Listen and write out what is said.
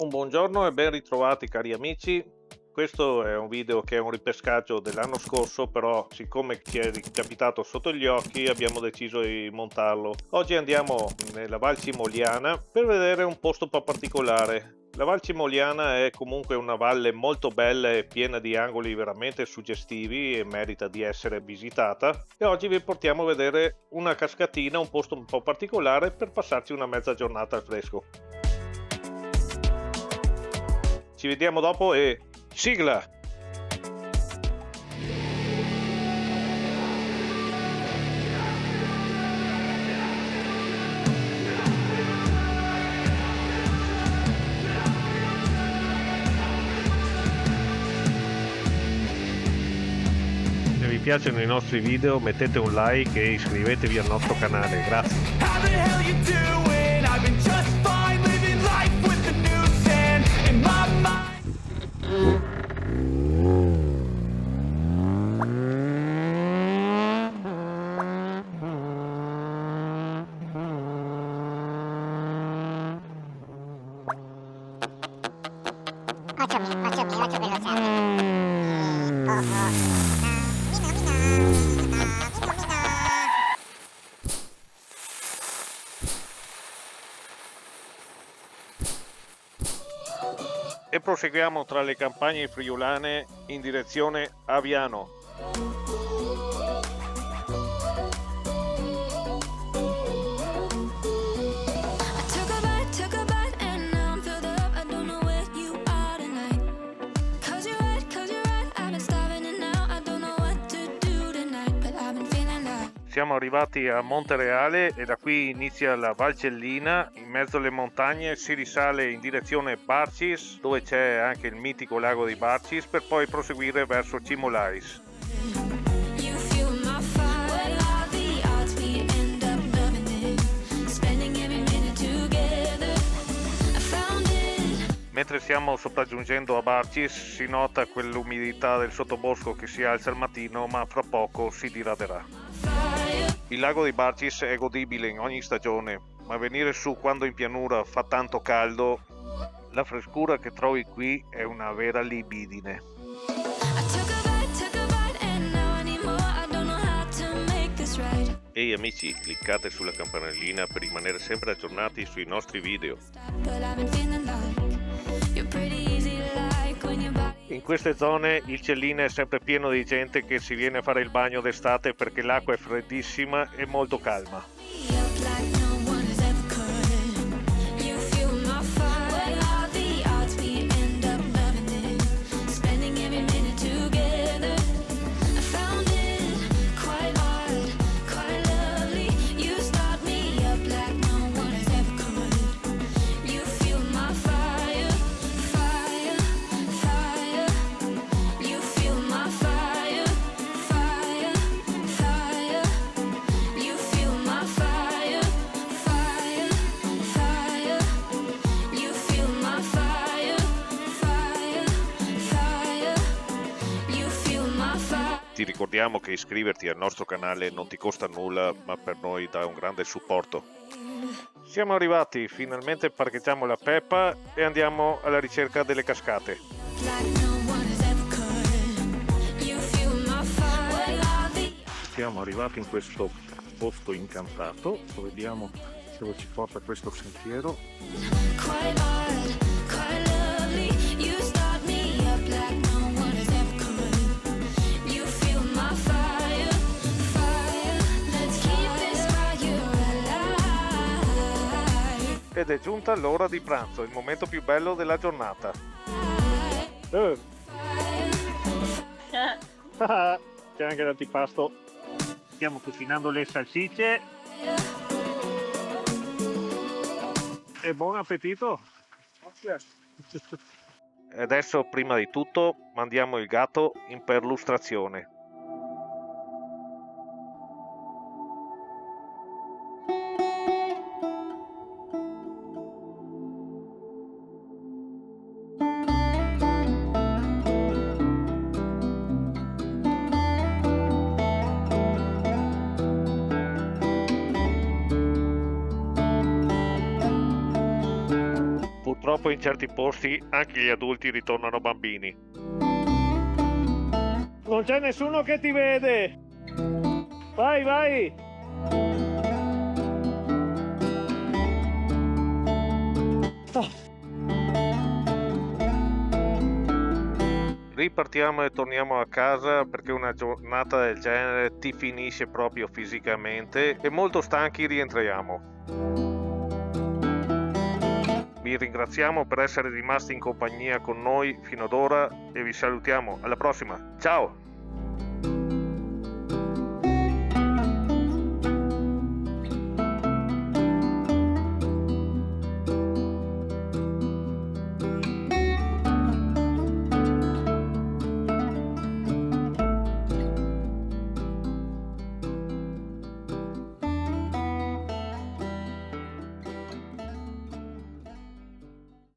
Un buongiorno e ben ritrovati cari amici. Questo è un video che è un ripescaggio dell'anno scorso, però siccome ci è capitato sotto gli occhi abbiamo deciso di montarlo. Oggi andiamo nella Val Cimoliana per vedere un posto un po' particolare. La Val Cimoliana è comunque una valle molto bella e piena di angoli veramente suggestivi e merita di essere visitata. E oggi vi portiamo a vedere una cascatina, un posto un po' particolare per passarci una mezza giornata al fresco. Ci vediamo dopo e sigla! Se vi piacciono i nostri video mettete un like e iscrivetevi al nostro canale, grazie. E proseguiamo tra le campagne friulane in direzione Aviano. Siamo arrivati a Montereale e da qui inizia la Valcellina, in mezzo alle montagne si risale in direzione Barcis, dove c'è anche il mitico lago di Barcis, per poi proseguire verso Cimolais. Mentre stiamo sopraggiungendo a Barcis si nota quell'umidità del sottobosco che si alza al mattino, ma fra poco si diraderà. Il lago di Barcis è godibile in ogni stagione, ma venire su quando in pianura fa tanto caldo, la frescura che trovi qui è una vera libidine. Ehi amici, cliccate sulla campanellina per rimanere sempre aggiornati sui nostri video. In queste zone il Celline è sempre pieno di gente che si viene a fare il bagno d'estate perché l'acqua è freddissima e molto calma. Ti ricordiamo che iscriverti al nostro canale non ti costa nulla, ma per noi dà un grande supporto. Siamo arrivati, finalmente parcheggiamo la Peppa e andiamo alla ricerca delle cascate. Siamo arrivati in questo posto incantato, vediamo dove ci porta questo sentiero. Ed è giunta l'ora di pranzo, il momento più bello della giornata. C'è anche l'antipasto. Stiamo cucinando le salsicce. E buon appetito! E adesso, prima di tutto, mandiamo il gatto in perlustrazione. purtroppo in certi posti anche gli adulti ritornano bambini. Non c'è nessuno che ti vede! Vai, vai! Ripartiamo e torniamo a casa perché una giornata del genere ti finisce proprio fisicamente e molto stanchi rientriamo. Vi ringraziamo per essere rimasti in compagnia con noi fino ad ora e vi salutiamo. Alla prossima. Ciao!